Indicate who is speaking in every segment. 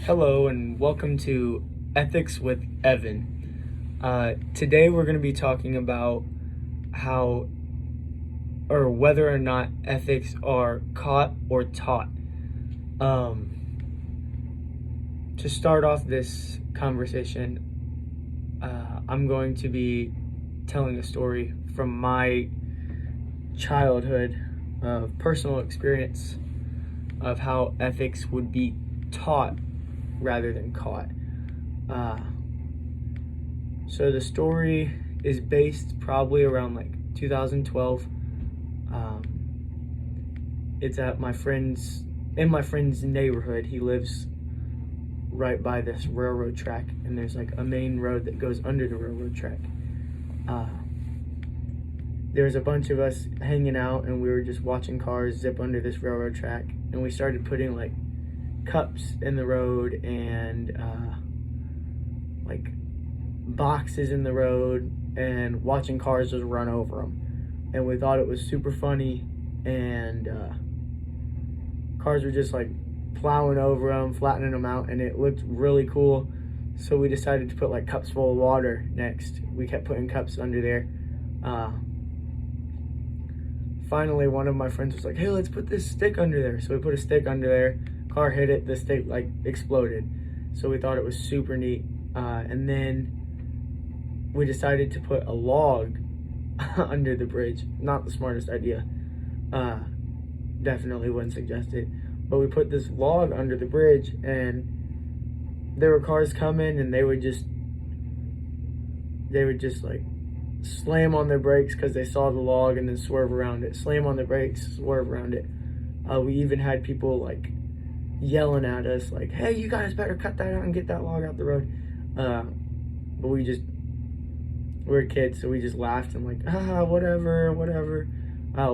Speaker 1: Hello and welcome to Ethics with Evan. Today we're going to be talking about how or whether or not ethics are caught or taught. To start off this conversation, I'm going to be telling a story from my childhood of personal experience of how ethics would be taught rather than caught. So the story is based probably around like 2012. It's at my friend's neighborhood. He lives right by this railroad track, and there's like a main road that goes under the railroad track. There's a bunch of us hanging out, and we were just watching cars zip under this railroad track, and we started putting like cups in the road and like boxes in the road and watching cars just run over them, and we thought it was super funny, and cars were just like plowing over them, flattening them out, and it looked really cool. So we decided to put like cups full of water next. We kept putting cups under there. Finally, one of my friends was like, hey, let's put this stick under there. So we put a stick under there. Car hit it, the stick like exploded. So we thought it was super neat. And then we decided to put a log under the bridge. Not the smartest idea. Definitely wouldn't suggest it. But we put this log under the bridge, and there were cars coming, and they would just like slam on their brakes because they saw the log and then swerve around it. Slam on the brakes, swerve around it. We even had people like yelling at us like, hey, you guys better cut that out and get that log out the road. But we're kids, so we just laughed and like, whatever.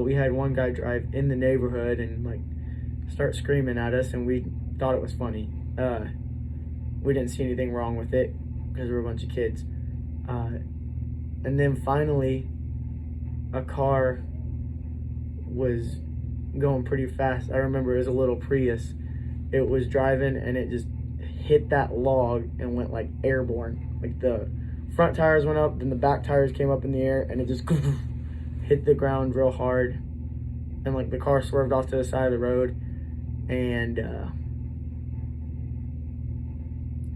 Speaker 1: We had one guy drive in the neighborhood and like start screaming at us, and we thought it was funny. We didn't see anything wrong with it because we're a bunch of kids. And then finally, a car was going pretty fast. I remember it was a little Prius. It was driving, and it just hit that log and went like airborne. Like the front tires went up, then the back tires came up in the air, and it just hit the ground real hard. And like the car swerved off to the side of the road, and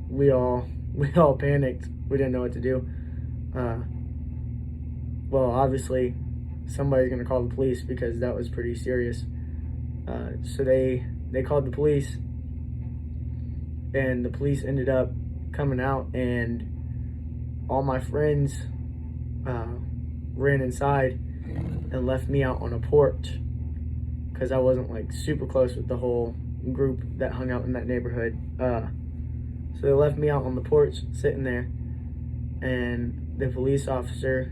Speaker 1: we all panicked. We didn't know what to do. Well, obviously, somebody's gonna call the police because that was pretty serious. So they called the police, and the police ended up coming out, and all my friends ran inside and left me out on a porch because I wasn't like super close with the whole group that hung out in that neighborhood. So they left me out on the porch sitting there, and the police officer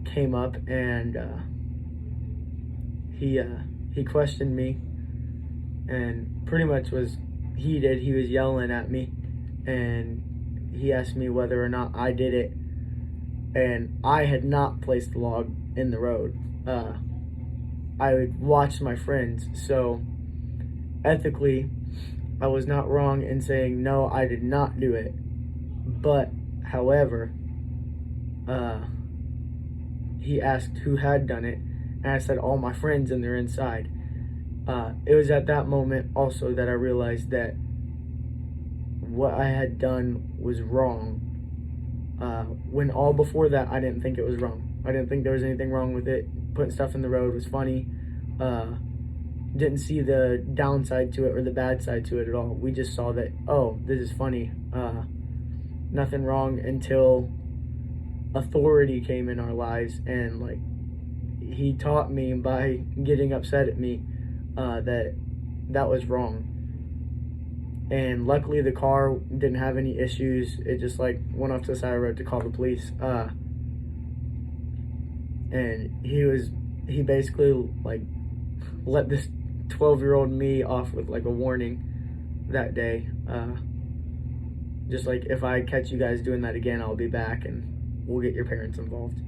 Speaker 1: came up, and he questioned me and pretty much was heated. He was yelling at me, and he asked me whether or not I did it, and I had not placed the log in the road. I would watch my friends, so ethically I was not wrong in saying no, I did not do it. But however, he asked who had done it, and I said all my friends, and they're inside. It was at that moment also that I realized that what I had done was wrong. When all before that, I didn't think it was wrong. I didn't think there was anything wrong with it. Putting stuff in the road was funny. Didn't see the downside to it or the bad side to it at all. We just saw that, oh, this is funny. Nothing wrong until authority came in our lives, and like he taught me by getting upset at me that was wrong. And luckily the car didn't have any issues. It just like went off to the side of the road to call the police. And he basically like let this 12-year-old me off with like a warning that day. Just like, if I catch you guys doing that again, I'll be back and we'll get your parents involved.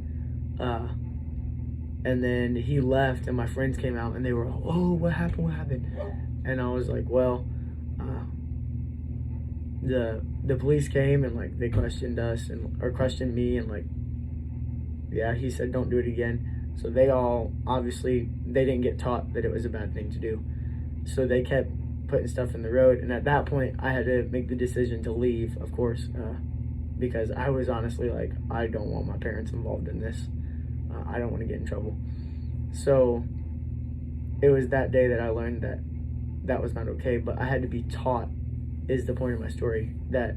Speaker 1: And then he left, and my friends came out, and they were, oh, what happened? And I was like, well, The police came and like they questioned us or questioned me, and like, yeah, he said don't do it again. So they all obviously they didn't get taught that it was a bad thing to do, so they kept putting stuff in the road. And at that point I had to make the decision to leave, of course, because I was honestly like, I don't want my parents involved in this. I don't want to get in trouble. So it was that day that I learned that that was not okay, but I had to be taught, is the point of my story, that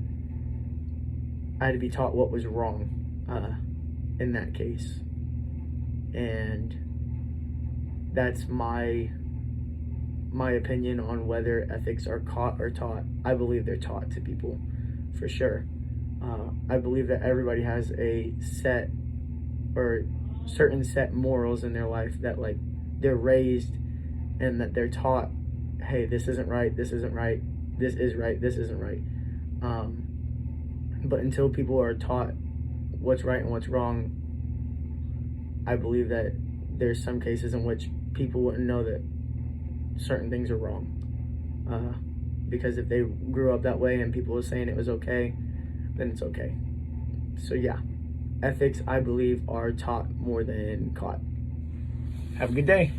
Speaker 1: I had to be taught what was wrong in that case. And that's my opinion on whether ethics are caught or taught. I believe they're taught to people, for sure. I believe that everybody has a set or certain set morals in their life that like they're raised and that they're taught, hey, this isn't right, this isn't right, this is right, this isn't right. But until people are taught what's right and what's wrong, I believe that there's some cases in which people wouldn't know that certain things are wrong. Because if they grew up that way and people were saying it was okay, then it's okay. So yeah, ethics, I believe, are taught more than caught.
Speaker 2: Have a good day.